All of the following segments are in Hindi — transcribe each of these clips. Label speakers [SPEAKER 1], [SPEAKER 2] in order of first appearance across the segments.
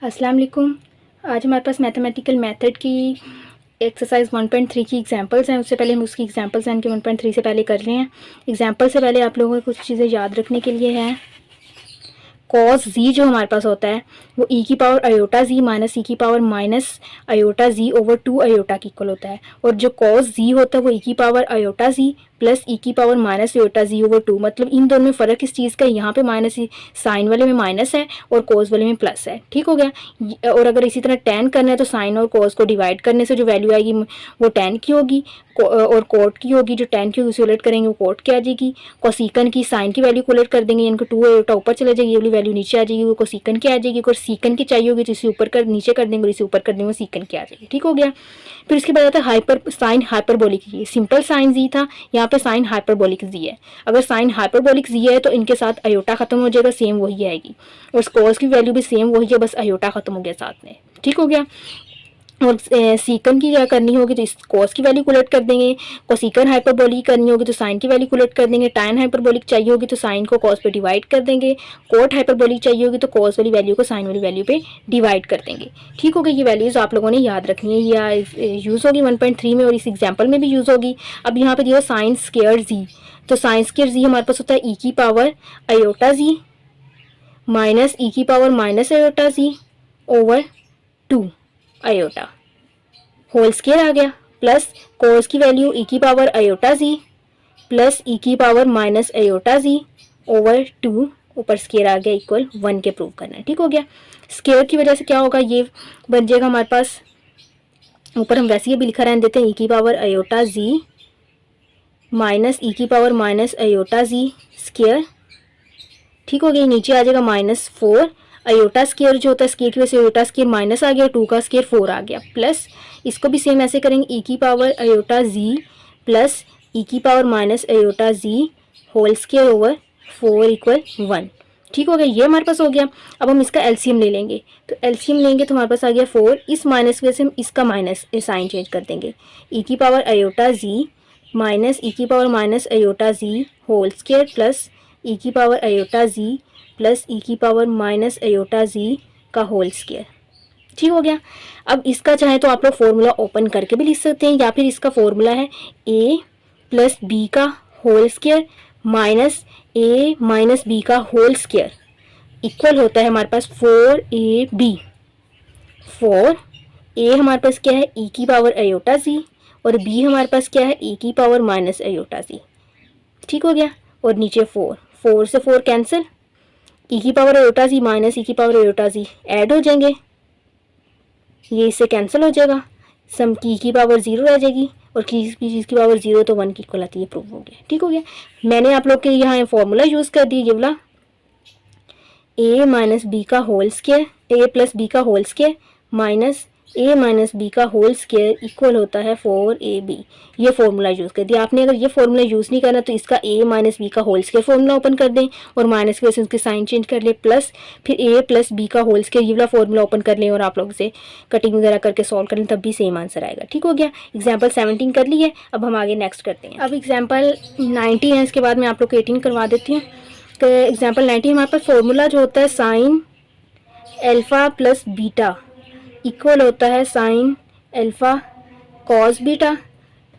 [SPEAKER 1] अस्सलाम वालेकुम। आज हमारे पास मैथमेटिकल मेथड की एक्सरसाइज 1.3 की एग्जांपल्स हैं। उससे पहले हम उसकी एग्जांपल्स हैं कि 1.3 से पहले कर रहे हैं। एग्जांपल से पहले आप लोगों को कुछ चीज़ें याद रखने के लिए है। कॉस जी जो हमारे पास होता है वो ई की पावर अयोटा जी माइनस ई की पावर माइनस अयोटा जी ओवर 2 अयोटा के इक्वल होता है। और जो कॉस जी होता है वो ई की पावर अयोटा जी प्लस ई की पावर माइनस अयोटा जी ओवर 2। मतलब इन दोनों में फ़र्क इस चीज़ का, यहाँ पे माइनस, साइन वाले में माइनस है और कोस वाले में प्लस है। ठीक हो गया। और अगर इसी तरह टेन करना है तो साइन और कोस को डिवाइड करने से जो वैल्यू आएगी वो टेन की होगी और कोट की होगी। जो टेन की होगी उसे उलट करेंगे वो कोट की आ जाएगी। कोसिकन की साइन की वैल्यू को उलट कर देंगे, इनको 2 अयोटा ऊपर चले जाएगी, ये वाली वैल्यू नीचे आ जाएगी, वो कोसिकन की आ जाएगी। और सीकन की चाहिए होगी तो इसे ऊपर कर नीचे कर देंगे और इसे ऊपर कर देंगे, वो सीकन की आ जाएगी। ठीक हो गया। फिर इसके बाद आता है हाइपर साइन हाइपरबोलिक जी। सिंपल साइन जी था, यहाँ पे साइन हाइपरबोलिक जी है। अगर साइन हाइपरबोलिक जी है तो इनके साथ अयोटा खत्म हो जाएगा, सेम वही आएगी। और कोस की वैल्यू भी सेम वही है, बस अयोटा खत्म हो गया साथ में। ठीक हो गया। और सीकन की क्या करनी होगी तो इस कोस की वैल्यू को उलट कर देंगे। कोसिकन हाइपरबोलिक करनी होगी तो साइन की वैल्यू को उलट कर देंगे। टाइन हाइपरबोलिक चाहिए होगी तो साइन को कोस पे डिवाइड कर देंगे। कोट हाइपरबोलिक चाहिए होगी तो कोस वाली वैल्यू को साइन वाली वैल्यू पे डिवाइड कर देंगे। ठीक हो गई। ये वैल्यूज आप लोगों ने याद रखनी है, या यूज़ होगी 1.3 में और इस एग्जाम्पल में भी यूज़ होगी। अब यहाँ पे दिया साइन स्क्वायर जी, तो साइन स्क्वायर जी हमारे पास होता है ई की पावर अयोटा जी माइनस ई की पावर माइनस अयोटा जी ओवर 2 अयोटा होल स्क्वायर आ गया, प्लस कोस की वैल्यू ई की पावर अयोटा जी प्लस ई की पावर माइनस अयोटा जी ओवर 2 ऊपर स्क्वायर आ गया इक्वल 1 के प्रूव करना है। ठीक हो गया। स्क्वायर की वजह से क्या होगा, ये बन जाएगा हमारे पास, ऊपर हम वैसे ही भी लिखा रहने देते हैं ई की पावर अयोटा जी माइनस ई की पावर माइनस अयोटा जी स्क्वायर। ठीक हो गया। नीचे आ जाएगा -4 अयोटा स्क्वायर जो होता है, स्क्वायर की वजह से अयोटा स्क्वायर माइनस आ गया, 2 का स्क्वायर 4 आ गया, प्लस इसको भी सेम ऐसे करेंगे ई की पावर अयोटा जी प्लस ई की पावर माइनस अयोटा जी होल स्क्वायर ओवर 4 इक्वल 1। ठीक हो गया। ये हमारे पास हो गया। अब हम इसका एलसीएम ले लेंगे, तो एलसीएम लेंगे तो हमारे पास आ गया 4। इस माइनस की वजह से हम इसका माइनस साइन चेंज कर देंगे। ई की पावर अयोटा जी माइनस ई की पावर माइनस अयोटा जी होल स्क्वायर प्लस ई की पावर अयोटा जी प्लस ई की पावर माइनस अयोटा जी का होल स्क्वायर। ठीक हो गया। अब इसका चाहे तो आप लोग फॉर्मूला ओपन करके भी लिख सकते हैं, या फिर इसका फॉर्मूला है a प्लस बी का whole square minus a minus B का होल स्क्वायर इक्वल होता है हमारे पास 4ab। 4a हमारे पास क्या है, e की पावर अयोटा जी, और b हमारे पास क्या है, e की पावर माइनस अयोटा जी। ठीक हो गया। और नीचे 4, 4 से 4 कैंसिल, ई की पावर अयोटा जी माइनस ई की पावर अयोटा जी ऐड हो जाएंगे, ये इससे कैंसिल हो जाएगा, सम की पावर 0 रह जाएगी, और चीज़ की पावर 0 तो 1 की इक्वल आती है, प्रूव हो गया। ठीक हो गया। मैंने आप लोग के यहाँ फॉर्मूला यूज़ कर दिया, ये वाला a माइनस बी का whole square, a plus B का whole square minus a minus B का होल स्क्वायर इक्वल होता है 4ab। ये फॉर्मूला यूज़ कर दिया आपने। अगर ये फॉर्मूला यूज़ नहीं करना तो इसका a माइनस बी का होल स्क्वायर फॉर्मूला ओपन कर दें और माइनस की वजह से उसके साइन चेंज कर ले, प्लस फिर a प्लस बी का होल स्क्वायर ये वाला फॉर्मूला ओपन कर लें और आप लोग से कटिंग वगैरह करके सॉल्व कर लें, तब भी सेम आंसर आएगा। ठीक हो गया। एग्जाम्पल 17 कर ली है, अब हम आगे नेक्स्ट करते हैं। अब एग्जाम्पल 19 है, इसके बाद मैं आप लोग को 18 करवा देती हूँ। तो एग्जाम्पल 19 हमारे पास फॉर्मूला जो होता है sign alpha plus beta equal होता है sign alpha cos beta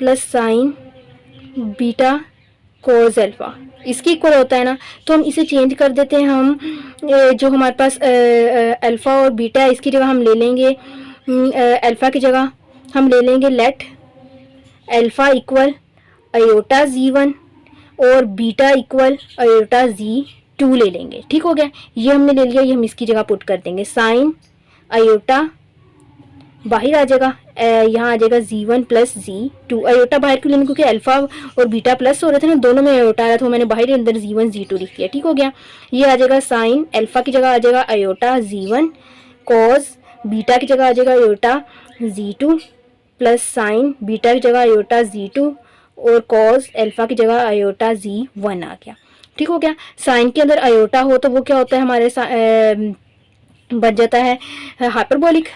[SPEAKER 1] plus sine beta cos alpha, इसकी इक्वल होता है ना। तो हम इसे चेंज कर देते हैं, हम जो हमारे पास अल्फ़ा और बीटा है इसकी जगह हम ले लेंगे, अल्फ़ा की जगह हम ले लेंगे लेट अल्फ़ा इक्वल अयोटा जी1 और बीटा इक्वल अयोटा जी2 ले लेंगे। ठीक हो गया। ये हमने ले लिया, ये हम इसकी जगह पुट कर देंगे, साइन अयोटा बाहर आ जाएगा, यहाँ आ जाएगा जी1 प्लस जी2। अयोटा बाहर क्यों लेंगे, क्योंकि अल्फा और बीटा प्लस हो रहे थे ना, दोनों में अयोटा आ रहा था, तो मैंने बाहर अंदर जी1 जी2 लिख दिया। ठीक हो गया। ये आ जाएगा साइन अल्फा की जगह आ जाएगा अयोटा जी1, कॉस बीटा की जगह आ जाएगा अयोटा जी2 प्लस साइन बीटा की जगह अयोटा जी2 और कॉस अल्फा की जगह अयोटा जी1 आ गया। ठीक हो गया। साइन के अंदर अयोटा हो तो वो क्या होता है हमारे बन जाता है hyperbolic,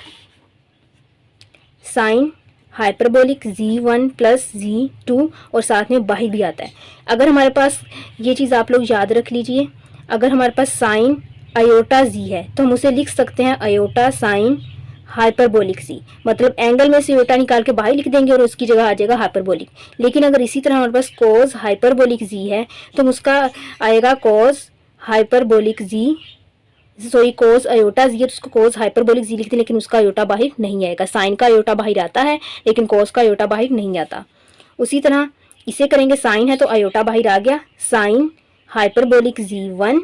[SPEAKER 1] sine hyperbolic G1 plus G2, और साथ में बाहर भी आता है। अगर हमारे पास ये चीज़ आप लोग याद रख लीजिए, अगर हमारे पास साइन अयोटा जी है तो हम उसे लिख सकते हैं अयोटा साइन हाइपरबोलिक जी, मतलब एंगल में से अयोटा निकाल के बाहर लिख देंगे और उसकी जगह आ जाएगा हाइपरबोलिक। लेकिन अगर इसी तरह हमारे पास कोस हाइपरबोलिक जी है तो उसका आएगा कोस हाइपरबोलिक जी, सॉरी कोस अयोटा जी है तो उसको कोस हाइपरबोलिक जी लिखते हैं, लेकिन उसका अयोटा बाहर नहीं आएगा। साइन का अयोटा बाहर आता है लेकिन कोस का अयोटा बाहर नहीं आता। उसी तरह इसे करेंगे, साइन है तो अयोटा बाहर आ गया, साइन हाइपरबोलिक जी 1,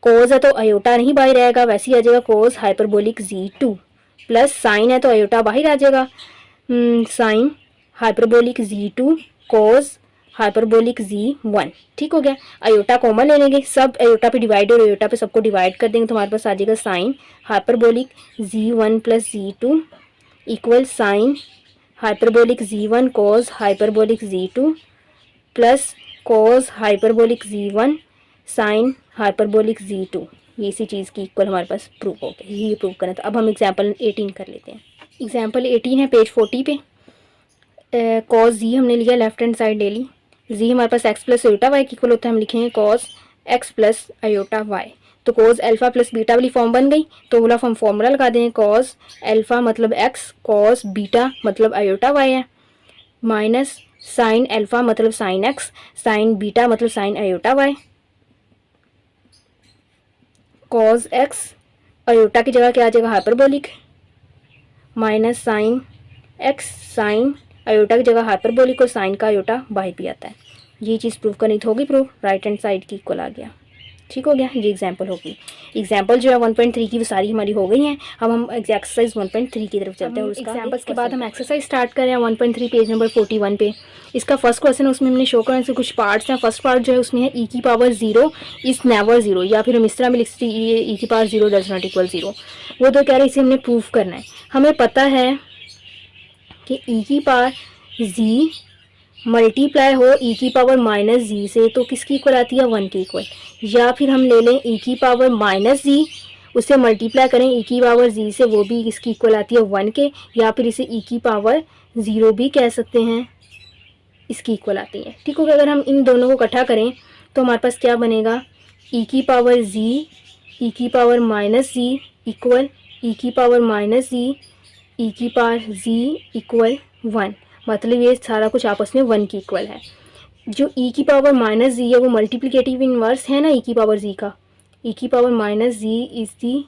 [SPEAKER 1] कोस है तो अयोटा नहीं बाहर आएगा, वैसे ही आ जाएगा कोस हाइपरबोलिक जी 2, प्लस साइन है तो अयोटा बाहर आ जाएगा, साइन हाइपरबोलिक जी 2 कोस हाइपरबोलिक जी 1। ठीक हो गया। अयोटा कॉमन ले लेंगे, सब अयोटा पे डिवाइड और अयोटा पे सबको डिवाइड कर देंगे तो हमारे पास आ जाएगा साइन हाइपरबोलिक जी 1 प्लस जी 2 इक्वल साइन हाइपरबोलिक जी 1 कोस हाइपरबोलिक जी 2 प्लस कोस हाइपरबोलिक जी 1 साइन हाइपरबोलिक जी 2। ये इसी चीज़ की इक्वल हमारे पास प्रूफ हो गया, ये प्रूफ करना था। अब हम एग्जाम्पल 18 कर लेते हैं। एग्जाम्पल 18 है पेज 40 पे। कॉस जी हमने लिया, लेफ्ट हैंड साइड ले ली, जी हमारे पास X plus iota Y equal होता है, हम लिखेंगे cos X plus iota Y. तो कॉस अल्फा प्लस बीटा वाली फॉर्म बन गई, तो बोला हम फॉर्मूला लगा देंगे, कॉस अल्फा मतलब एक्स, कॉस बीटा मतलब अयोटा वाई है, माइनस साइन अल्फा मतलब साइन एक्स, साइन बीटा मतलब sine iota Y, cos X iota की जगह क्या आ जाएगा hyperbolic, minus sine X sine aorta की जगह हाइपरबोलिक और साइन का अयोटा बाहर भी आता है। ये चीज़ प्रूव करनी तो होगी प्रूफ, राइट हैंड साइड की इक्वल आ गया। ठीक हो गया, ये एग्जाम्पल होगी। एग्जाम्पल जो है 1.3 की वो सारी हमारी हो गई हैं। अब हम एक्सरसाइज 1.3 की तरफ चलते हैं और उसका एग्जाम्पल्स के बाद हम एक्सरसाइज स्टार्ट करें 1.3 पेज नंबर 41 पे। इसका फर्स्ट क्वेश्चन है, उसमें हमने शो करने से कुछ पार्ट्स हैं। फर्स्ट पार्ट जो है उसमें है ई की पावर 0 इज़ नेवर 0, या फिर हम इस तरह भी लिख सकते हैं ये ई की पावर 0 डज नॉट इक्वल 0। वो तो कह रहे हैं इसे हमने प्रूफ करना है। हमें पता है कि ई की पावर जी मल्टीप्लाई हो ई की पावर माइनस जी से तो किसकी इक्वल आती है 1 की इक्वल, या फिर हम ले लें ई की पावर माइनस जी उसे मल्टीप्लाई करें ई की पावर जी से, वो भी इसकी इक्वल आती है 1 के, या फिर इसे ई की पावर 0 भी कह सकते हैं, इसकी इक्वल आती है। ठीक होगा। अगर हम इन दोनों को इकट्ठा करें तो हमारे पास क्या बनेगा, ई की पावर जी ई की पावर माइनस जी इक्वल ई की पावर माइनस जी ई की पावर जी इक्वल 1, मतलब ये सारा कुछ आपस में 1 की इक्वल है। जो ई की पावर माइनस जी है वो मल्टीप्लिकेटिव इनवर्स है ना ई की पावर जी का, ई की power minus Z is the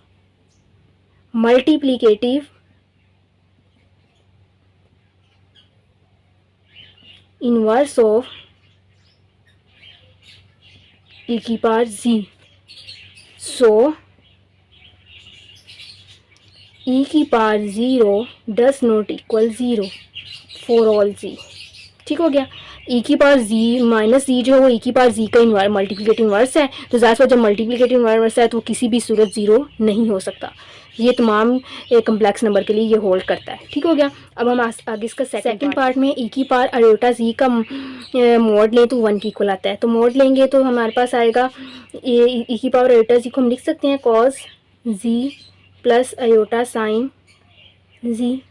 [SPEAKER 1] multiplicative inverse of E की पावर जी, सो ई की power 0 does not equal 0 for all Z. ठीक हो गया। ई की पावर जी माइनस जी जो है वो ई की पावर जी का मल्टीप्लिकेटिव इनवर्स है, तो ज़्यादा जब मल्टीप्लिकेटिव इनवर्स है तो वो किसी भी सूरत 0 नहीं हो सकता। ये तमाम एक कम्प्लेक्स नंबर के लिए ये होल्ड करता है। ठीक हो गया। अब हम आगे इसका सेकंड पार्ट में ई की पावर अयोटा जी का मोड लें तो 1 की इक्वल आता है, तो मोड लेंगे तो हमारे पास आएगा ई की पावर अयोटा जी को हम लिख सकते हैं कॉस जी प्लस अयोटा साइन जी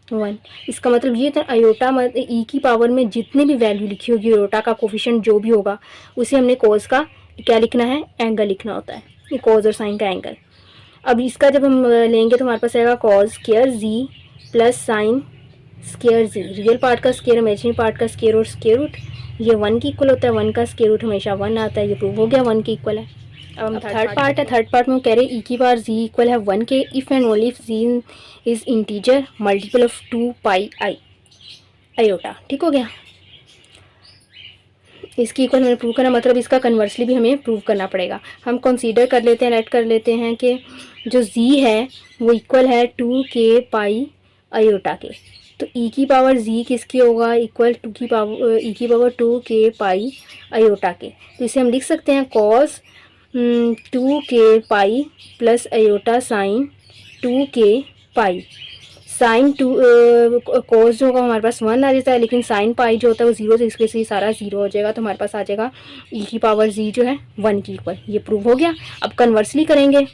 [SPEAKER 1] 1। इसका मतलब ये था अयोटा ई की पावर में जितनी भी वैल्यू लिखी होगी अयोटा का कोफिशिएंट जो भी होगा उसे हमने कॉस का क्या लिखना है, एंगल लिखना होता है, ये कॉस और साइन का एंगल। अब इसका जब हम लेंगे तो हमारे पास आएगा कॉस स्क्वायर जी प्लस साइन स्क्वायर जी, रियल पार्ट का स्क्वायर इमेजिनरी पार्ट का स्क्वायर और स्क्वायर रूट, ये 1 की इक्वल होता है, 1 का स्क्वायर रूट हमेशा 1 आता है, ये प्रूव हो गया 1 की इक्वल है। अब थर्ड पार्ट है, थर्ड पार्ट में कह रहे हैं ई की पावर जी इक्वल है 1 के if and only if Z is integer multiple of 2 pi I iota. ठीक हो गया। इसकी इक्वल हमें प्रूव करना, मतलब इसका कन्वर्सली भी हमें प्रूव करना पड़ेगा। हम कंसीडर कर लेते हैं, लेट कर लेते हैं कि जो जी है वो इक्वल है 2 के पाई अयोटा के, तो ई की पावर जी किसकी होगा, इक्वल टू की पावर ई की पावर 2 के पाई अयोटा के, तो इसे हम लिख सकते हैं कॉस 2 के पाई प्लस अयोटा साइन 2 के पाई। साइन 2 कोस जो होगा हमारे पास 1 आ जाता है, लेकिन साइन पाई जो होता है वो 0 से, इसके से सारा 0 हो जाएगा, तो हमारे पास आ जाएगा ई की पावर जी जो है 1 की इक्वल, ये प्रूव हो गया। अब कन्वर्सली करेंगे,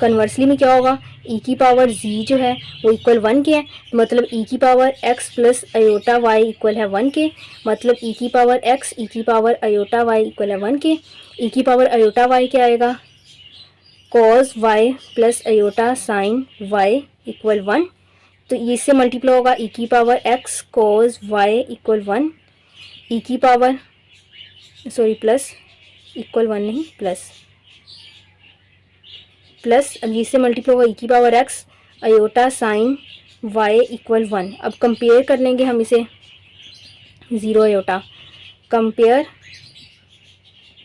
[SPEAKER 1] कन्वर्सली में क्या होगा, ई की पावर जी जो है वो इक्वल 1 के है, मतलब ई की power X plus iota Y equal है 1 के, मतलब ई की पावर एक्स ई की पावर अयोटा वाई इक्वल है 1 के। ई की पावर अयोटा वाई क्या आएगा, cos Y plus iota sine Y equal 1, तो इससे मल्टीप्लाई होगा ई की power X cos Y equal 1, E की पावर सॉरी प्लस इक्वल 1 नहीं प्लस अब इससे मल्टीप्लाई होगा ई की power X iota sine Y equal 1। अब कंपेयर कर लेंगे हम इसे 0 iota,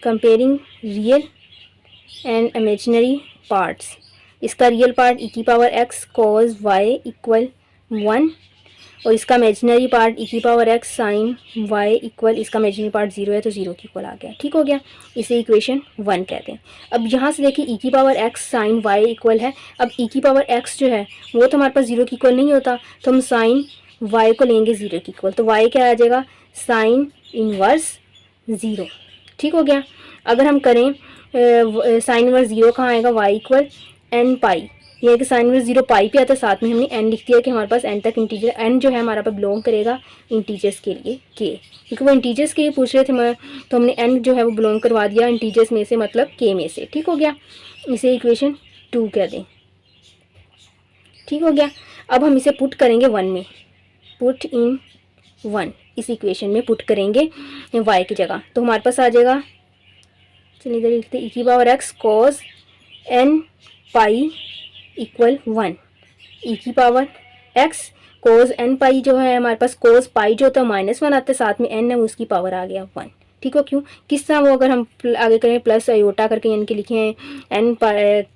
[SPEAKER 1] comparing real and imaginary parts. इसका रियल पार्ट ई की power X cos Y equal 1 और इसका इमेजिनरी पार्ट ई की power X sine Y equal, इसका इमेजिनरी पार्ट 0 है तो 0 के इक्वल आ गया। ठीक हो गया, इसे इक्वेशन 1 कहते हैं। अब यहाँ से देखिए ई की power X sine Y equal है, अब ई की पावर एक्स जो है वो तो हमारे पास 0 के इक्वल नहीं होता, तो हम साइन वाई को लेंगे 0 के इक्वल, तो वाई क्या आ जाएगा साइन इनवर्स 0। ठीक हो गया। अगर हम करें साइन इनवर्स 0 कहाँ आएगा, वाई इक्वल एन पाई, ये है कि साइन इनवर्स 0 पाई पे आता है, साथ में हमने एन लिख दिया कि हमारे पास एन तक इंटीजर, एन जो है हमारा पे बिलोंग करेगा इंटीजर्स के लिए के, क्योंकि वो इंटीजर्स के लिए पूछ रहे थे तो हमने एन जो है वो बिलोंग करवा दिया इंटीजर्स में से, मतलब के में से। ठीक हो गया, इसे इक्वेशन 2 कह दें। ठीक हो गया। अब हम इसे पुट करेंगे 1 में, पुट इन 1, इस इक्वेशन में पुट करेंगे वाई की जगह, तो हमारे पास आ जाएगा, चलिए इधर लिखते ई की power X cos N pi equal 1, E की power X cos N pi जो है हमारे पास, कोस पाई जो होता है -1 आता है, साथ में एन है उसकी पावर आ गया 1। ठीक हो, क्यों किस तरह वो, अगर हम आगे करें प्लस अयोटा करके यानी कि लिखे हैं एन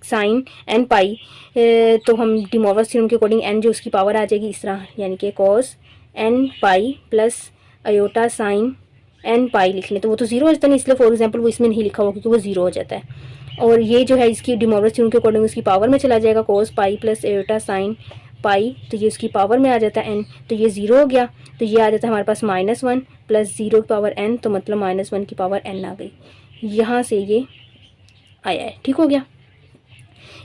[SPEAKER 1] साइन एन पाई, तो हम डिमोवर्स थ्योरम के अकॉर्डिंग एन जो उसकी पावर आ जाएगी इस तरह, यानी कि cos N pi plus iota sine N pi लिख लें तो वो तो 0 हो जाता है, इसलिए फॉर एग्जाम्पल वो इसमें नहीं लिखा हुआ क्योंकि वो 0 हो जाता है। और ये जो है इसकी डिमोवर्स थ्योरम के अकॉर्डिंग उसकी पावर में चला जाएगा, कोस pi plus iota sine pi, तो ये उसकी पावर में आ जाता है एन, तो ये 0 हो गया, तो ये आ जाता है हमारे पास -1 प्लस 0 की पावर एन, तो मतलब -1 की पावर एन आ गई, यहाँ से ये आया है। ठीक हो गया,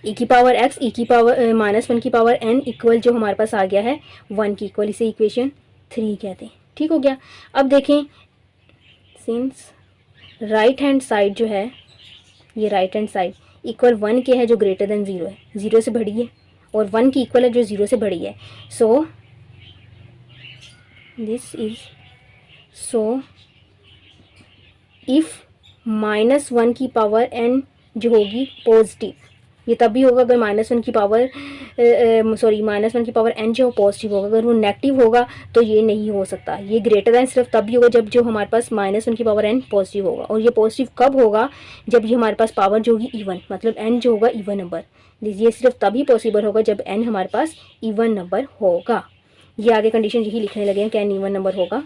[SPEAKER 1] ई की पावर एक्स ई की पावर -1 की पावर एन इक्वल जो हमारे पास आ गया है 1 की इक्वल, इसे इक्वेशन 3 कहते हैं। ठीक हो गया। अब देखें, सिंस राइट हैंड साइड जो है, ये राइट हैंड साइड इक्वल 1 के है जो ग्रेटर देन 0 है, 0 से बड़ी है, और 1 की इक्वल है जो 0 से बड़ी है, so this is so if -1 की पावर n जो होगी पॉजिटिव, ये तभी होगा अगर -1 की पावर -1 की पावर n जो पॉजिटिव होगा, अगर वो नेगेटिव होगा तो ये नहीं हो सकता, ये ग्रेटर दैन सिर्फ तभी होगा जब जो हमारे पास -1 की पावर n पॉजिटिव होगा, और ये पॉजिटिव कब होगा, जब ये हमारे पास पावर जो होगी इवन, मतलब n जो होगा इवन नंबर, ये सिर्फ तभी पॉसिबल होगा जब n हमारे पास इवन नंबर होगा। ये आगे कंडीशन यही लिखने लगे हैं कि n इवन नंबर होगा,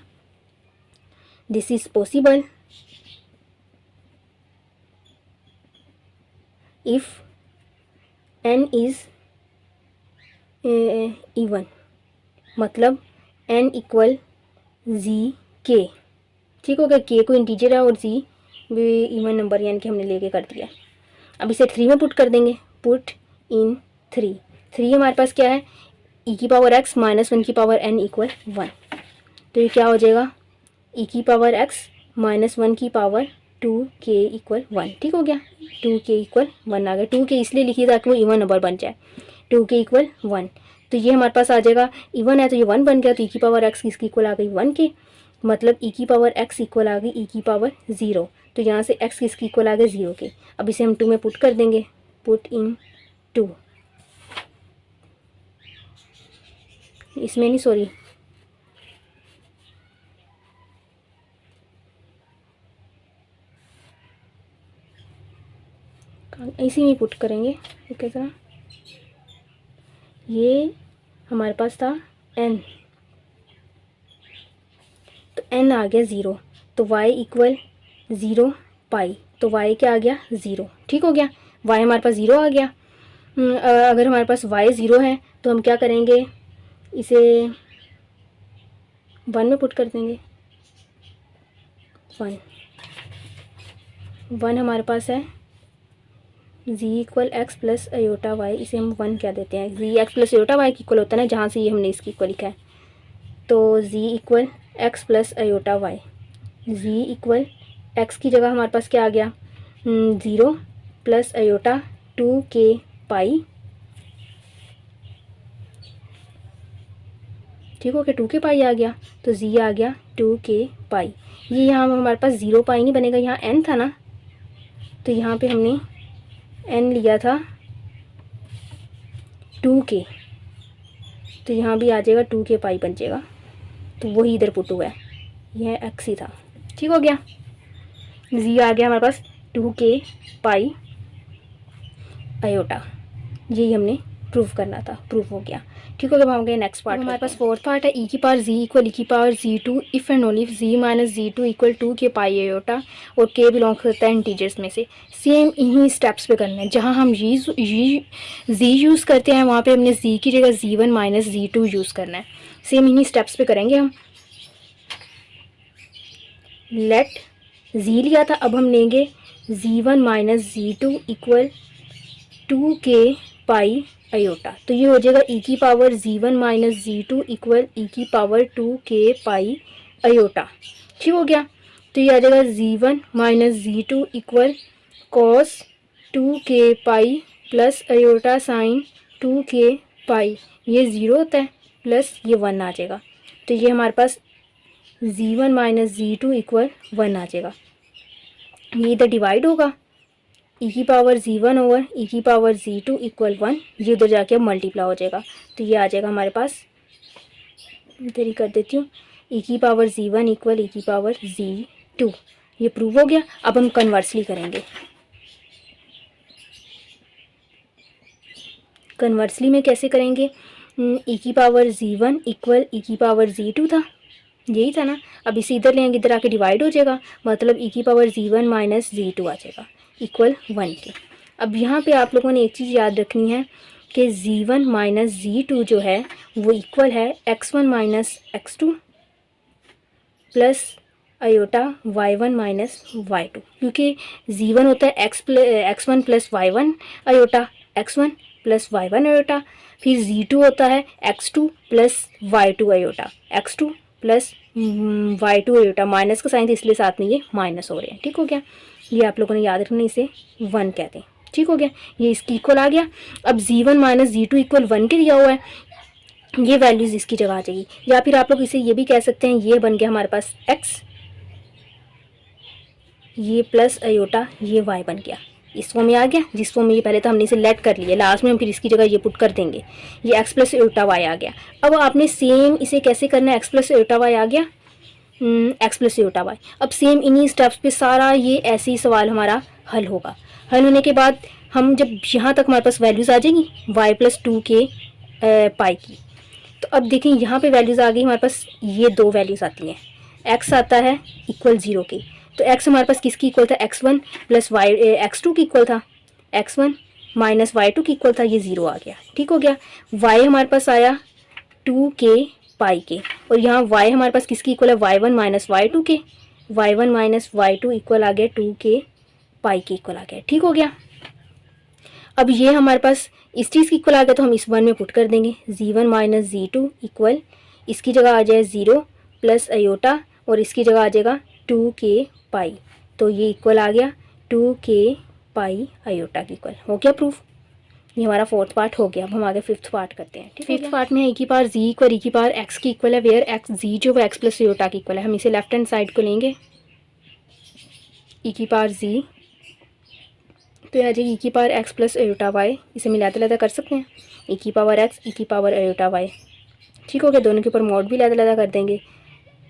[SPEAKER 1] this is possible if n is even, मतलब n इक्वल जी के। ठीक हो गया, के को इंटीजर है और जी भी इवन नंबर यानी कि हमने लेके कर दिया। अब इसे 3 में पुट कर देंगे, पुट इन 3 हमारे पास क्या है, ई की पावर एक्स -1 की पावर n इक्वल 1, तो ये क्या हो जाएगा, ई की पावर एक्स -1 की पावर 2k इक्वल 1। ठीक हो गया, 2k इक्वल 1 आ गया, 2k इसलिए लिखिए ताकि वो इवन नंबर बन जाए, 2k इक्वल 1, तो ये हमारे पास आ जाएगा, इवन है तो ये 1 बन गया, तो ई की पावर एक्स किसकी इक्वल आ गई 1 के, मतलब ई की पावर एक्स इक्वल आ गई ई की पावर 0, तो यहाँ से एक्स किसकी इक्वल आ गए 0 के। अब इसे हम 2 में पुट कर देंगे, पुट इन 2, इसमें नहीं सॉरी इसी में पुट करेंगे। ओके सर, ये हमारे पास था n, तो n आ गया 0, तो y इक्वल 0 पाई, तो y क्या आ गया 0। ठीक हो गया, y हमारे पास 0 आ गया। अगर हमारे पास y 0 है तो हम क्या करेंगे, इसे 1 में पुट कर देंगे, 1 हमारे पास है Z equal X plus iota Y, इसे हम 1 क्या देते हैं, Z X plus iota Y की इक्वल होता है ना, जहाँ से ये हमने इसकी इक्वल लिखा है। तो Z equal X plus iota Y, Z equal X की जगह हमारे पास क्या आ गया, 0 प्लस अयोटा 2k पाई, ठीक हो गया, 2k पाई आ गया, तो जी आ गया 2k पाई। ये यहाँ हमारे पास 0 पाई नहीं बनेगा, यहाँ n था ना, तो यहाँ पे हमने n लिया था 2k, तो यहाँ भी आ जाएगा 2k पाई बन जाएगा, तो वही इधर पुट हुआ है, यह x ही था। ठीक हो गया, जी आ गया हमारे पास 2k पाई अयोटा, यही हमने प्रूव करना था, प्रूव हो गया। ठीक हो गया, हम गए नेक्स्ट पार्ट। हमारे पास फोर्थ पार्ट है, ई की पावर जी इक्वल ई की पावर जी2 if and only Z minus जी2 इक्वल 2k पाई अयोटा, और k बिलोंग करता है इंटीजर्स में से। सेम इन्हीं स्टेप्स पे करना है, जहाँ हम जी यूज़ करते हैं वहाँ पे हमने जी की जगह जी1 माइनस जी2 यूज़ करना है। सेम इन्हीं स्टेप्स पे करेंगे हम। लेट जी लिया था, अब हम लेंगे जी1 माइनस जी2 इक्वल 2k पाई अयोटा, तो ये हो जाएगा ई की पावर जी1 माइनस जी2 इक्वल ई की पावर 2k पाई अयोटा। ठीक हो गया, तो ये आ जाएगा जी1 माइनस जी2 इक्वल कॉस 2k पाई प्लस अयोटा साइन 2k पाई, ये 0 होता है प्लस ये 1 आ जाएगा, तो ये हमारे पास जी1 माइनस जी2 इक्वल 1 आ जाएगा। ये इधर डिवाइड होगा, ई की पावर जी1 ओवर ई की पावर जी2 इक्वल 1, ये उधर जाके अब मल्टीप्लाई हो जाएगा, तो ये आ जाएगा हमारे पास, इधर ही कर देती हूँ, ई की पावर जी1 इक्वल ई की पावर जी2, ये प्रूव हो गया। अब हम कन्वर्सली करेंगे, कन्वर्सली में कैसे करेंगे, ई की पावर जी1 इक्वल ई की पावर जी2 था, यही था ना, अब इसे इधर लेंगे, इधर आके डिवाइड हो जाएगा, मतलब ई की पावर जी1 माइनस जी2 आ जाएगा इक्वल 1 के। अब यहाँ पे आप लोगों ने एक चीज़ याद रखनी है कि जी1 माइनस जी2 जो है वो इक्वल है x1 minus x2 plus iota y1 minus y2, क्योंकि जी1 होता है x1 plus y1 iota, x1 plus y1 iota, फिर जी2 होता है x2 plus y2 iota, x2 plus y2 iota, minus का साइन था इसलिए साथ में ये माइनस हो रहे हैं। ठीक हो गया, ये आप लोगों ने याद रखना, इसे 1 कहते हैं। ठीक हो गया, ये इसकी इक्वल आ गया। अब जी1 माइनस जी2 इक्वल 1 के दिया हुआ है, ये वैल्यूज़ इसकी जगह आ जाएगी, या फिर आप लोग इसे ये भी कह सकते हैं, ये बन गया हमारे पास x, ये प्लस अयोटा, ये y बन गया, इस फॉर्म में आ गया, जिस फॉर्म में ये पहले तो हमने इसे लेट कर लिया, लास्ट में हम फिर इसकी जगह ये पुट कर देंगे, ये x प्लस अयोटा y आ गया। अब आपने सेम इसे कैसे करना है, x प्लस अयोटा y आ गया, एक्स प्लस अयोटा वाई। अब सेम इन्हीं स्टेप्स पे सारा ये ऐसे ही सवाल हमारा हल होगा। हल होने के बाद हम जब यहाँ तक हमारे पास वैल्यूज़ आ जाएंगी y प्लस 2k पाई की, तो अब देखें यहाँ पे वैल्यूज़ आ गई हमारे पास, ये दो वैल्यूज़ आती हैं, x आता है इक्वल 0 के, तो x हमारे पास किसकी इक्वल था, x1 प्लस x2 की इक्वल था, x1 माइनस y2 की इक्वल था, ये 0 आ गया। ठीक हो गया, y हमारे पास आया 2k पाई के, और यहाँ y हमारे पास किसकी इक्वल है, y1 माइनस y2 के, y1 माइनस y2 इक्वल आ गया 2k पाई के इक्वल आ गया। ठीक हो गया, अब ये हमारे पास इस चीज़ की इक्वल आ गया, तो हम इस 1 में पुट कर देंगे, जी1 माइनस जी2 इक्वल, इसकी जगह आ जाए 0 प्लस अयोटा, और इसकी जगह आ जाएगा 2k पाई, तो ये इक्वल आ गया 2k पाई अयोटा की इक्वल। हो गया प्रूफ, ये हमारा फोर्थ पार्ट हो गया। अब हम आगे फिफ्थ पार्ट करते हैं। फिफ्थ पार्ट में ई की पावर जी इक्वल ई की पावर एक्स की इक्वल है, वेयर एक्स जी जो वो एक्स प्लस अयोटा की इक्वल है। हम इसे लेफ्ट हैंड साइड को लेंगे, ई की पावर जी, तो आ जाएगी ई की power X plus iota Y, इसे मिलाते लाते कर सकते हैं, ई की पावर एक्स ई की पावर अयोटा वाई। ठीक हो गया, दोनों के ऊपर मोड भी लाते लाते कर देंगे,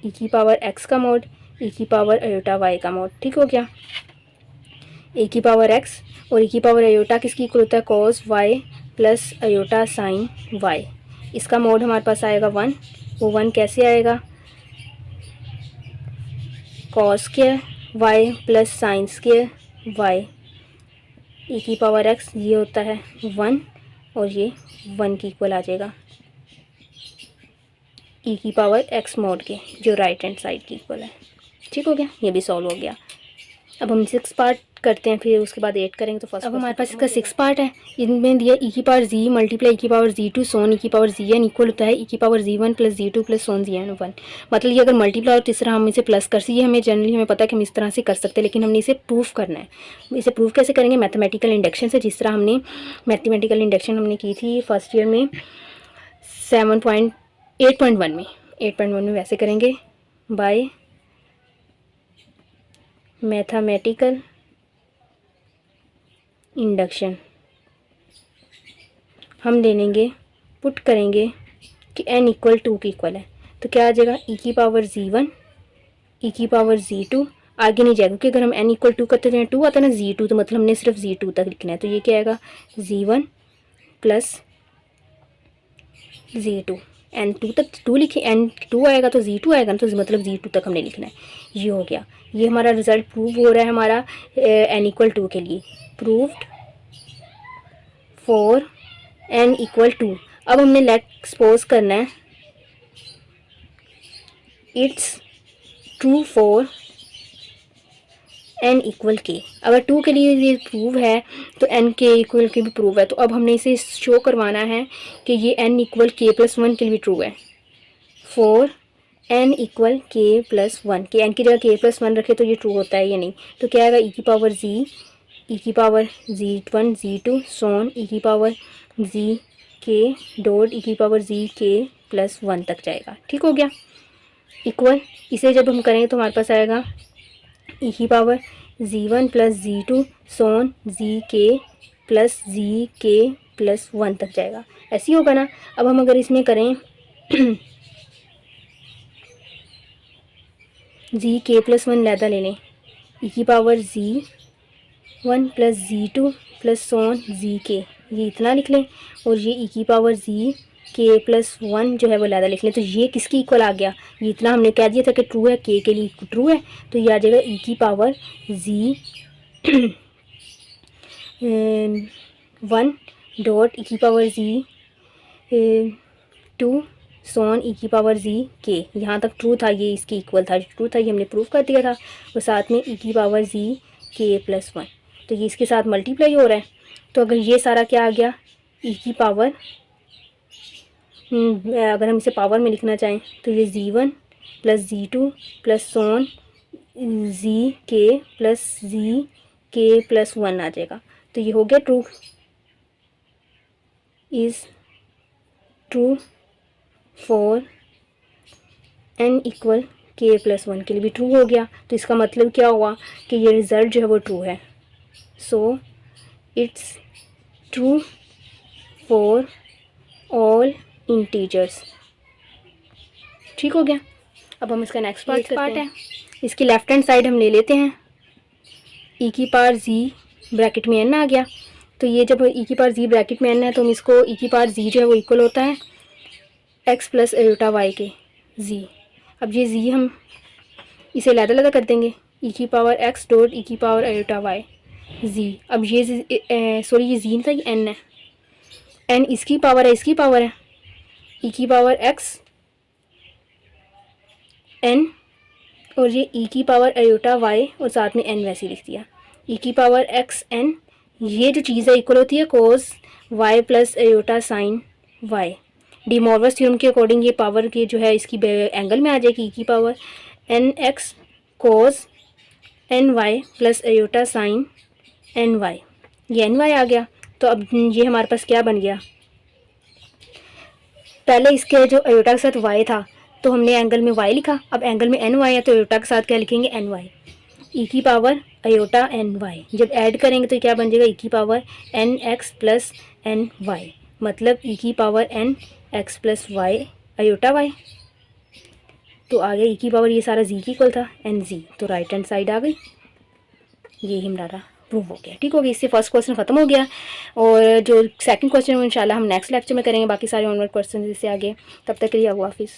[SPEAKER 1] ई की पावर एक्स का मोड, ई की पावर अयोटा वाई का मोड। ठीक हो गया, ए की पावर एक्स और ई की पावर अयोटा किसकी इक्वल होता है, cos Y plus iota sine Y. इसका मोड हमारे पास आएगा 1, वो 1 कैसे आएगा, cos square Y plus sine square Y, E की पावर एक्स ये होता है 1 और ये 1 की इक्वल आ जाएगा ई की पावर एक्स मोड के, जो राइट हैंड साइड की इक्वल है। ठीक हो गया, ये भी सॉल्व हो गया। अब हम 6 पार्ट करते हैं, फिर उसके बाद 8 करेंगे। तो फर्स्ट अब हमारे पास इसका 6 पार्ट है। इनमें दिया ई की पावर जी मल्टीप्लाई ई की पावर जी2 सोन ई की पावर जी एन इक्वल होता है ई की पावर जी1 प्लस जी2 प्लस सोन जी एन 1। मतलब ये अगर मल्टीप्लाई और तीसरा हम इसे प्लस कर सी, हमें जनरली हमें पता है कि हम इस तरह से कर सकते हैं, लेकिन हमने इसे प्रूफ करना है। इसे प्रूफ कैसे करेंगे? मैथमेटिकल इंडक्शन से। जिस तरह हमने मैथमेटिकल इंडक्शन हमने की थी फर्स्ट ईयर में 8.1 में वैसे करेंगे बाय मैथमेटिकल इंडक्शन। हम ले लेंगे, पुट करेंगे कि n इक्वल 2 की इक्वल है, तो क्या आ जाएगा e की पावर z1 e की पावर z2, आगे नहीं जाएगा क्योंकि अगर हम n इक्वल 2 करते हैं 2 आता है ना z2, तो मतलब हमने सिर्फ z2 तक लिखना है। तो ये क्या आएगा z1 प्लस z2, n2 तक 2 लिखे, n2 आएगा तो z2 आएगा ना, तो मतलब z2 तक हमने लिखना है। ये हो गया, ये हमारा रिजल्ट प्रूव हो रहा है हमारा n इक्वल 2 के लिए। Proved for n equal 2। अब हमने लेट सपोज करना है it's true for n equal के। अगर 2 के लिए ये प्रूव है तो n के इक्वल के भी प्रूव है। तो अब हमने इसे शो करवाना है कि ये n इक्वल के प्लस 1 के लिए भी ट्रू है। फॉर n इक्वल के प्लस 1, के n की जगह के प्लस 1 रखे तो ये ट्रू होता है या नहीं। तो क्या आएगा e की पावर z e की पावर z1 z2 सोन e की पावर z के डॉट e की पावर z के प्लस 1 तक जाएगा। ठीक हो गया। इक्वल इसे जब हम करेंगे तो हमारे पास आएगा e की पावर z1 प्लस z2 सोन z के प्लस 1 तक जाएगा। ऐसे ही होगा ना। अब हम अगर इसमें करें z के प्लस 1 लैदा ले लें, e की power z1 plus z2 plus so on z के, ये इतना लिख लें, और ये e की पावर z के प्लस 1 जो है वो लैदा लिख लें। तो ये किसकी इक्वल आ गया? ये इतना हमने कह दिया था कि ट्रू है, के लिए ट्रू है, तो ये आ जाएगा e की पावर z 1 डॉट e की पावर z 2 सोन e की पावर z के। यहाँ तक ट्रू था, ये इसकी इक्वल था, ट्रू था, ये हमने प्रूफ कर दिया था। और साथ में e की पावर z के प्लस 1, तो ये इसके साथ मल्टीप्लाई हो रहा है। तो अगर ये सारा क्या आ गया e की पावर, अगर हम इसे पावर में लिखना चाहें तो ये z1 plus z2 plus so on z के प्लस 1 आ जाएगा। तो ये हो गया true, is true for n equal के प्लस 1 के लिए भी ट्रू हो गया। तो इसका मतलब क्या हुआ कि ये रिज़ल्ट जो है वो ट्रू है। So it's true for all integers. ठीक हो गया। अब हम इसका नेक्स्ट पार्ट है, इसकी लेफ्ट हैंड साइड हम ले लेते हैं। e की पावर z ब्रैकेट में n आ गया, तो ये जब e की पावर z ब्रैकेट में n है तो हम इसको e की पावर z जो है वो इक्वल होता है x प्लस एयोटा y के z। अब ये z हम इसे लैदा कर देंगे, e की पावर x डॉट e की पावर एयोटा y z। अब ये सॉरी ये z नहीं था, ये n है, n इसकी पावर है, इसकी पावर है e की पावर x n, और ये e की पावर एयोटा y और साथ में n वैसे लिख दिया। e की पावर x n, ये जो चीज़ है इक्वल होती है cos y plus iota sine y। De Morgan's theorem के अकॉर्डिंग ये पावर की जो है इसकी एंगल में आ जाएगी, e की power n x cos n y plus iota sine n y, ये n y आ गया। तो अब ये हमारे पास क्या बन गया, पहले इसके जो एयोटा के साथ y था तो हमने एंगल में y लिखा, अब एंगल में n y है तो एयोटा के साथ क्या लिखेंगे n y, e की पावर एयोटा n y। जब ऐड करेंगे तो क्या बन जाएगा e की power n x plus n y, मतलब e की power n x plus y aorta y। तो आ गया e की पावर, ये सारा z की इक्वल था n z, तो राइट हैंड साइड आ गई, ये हमारा प्रूव हो गया। ठीक हो गया, इससे फर्स्ट क्वेश्चन खत्म हो गया। और जो सेकंड क्वेश्चन है इंशाल्लाह हम नेक्स्ट लेक्चर में करेंगे, बाकी सारे ऑनवर्ड क्वेश्चन इससे आगे। तब तक के लिए अल्लाह हाफिज़।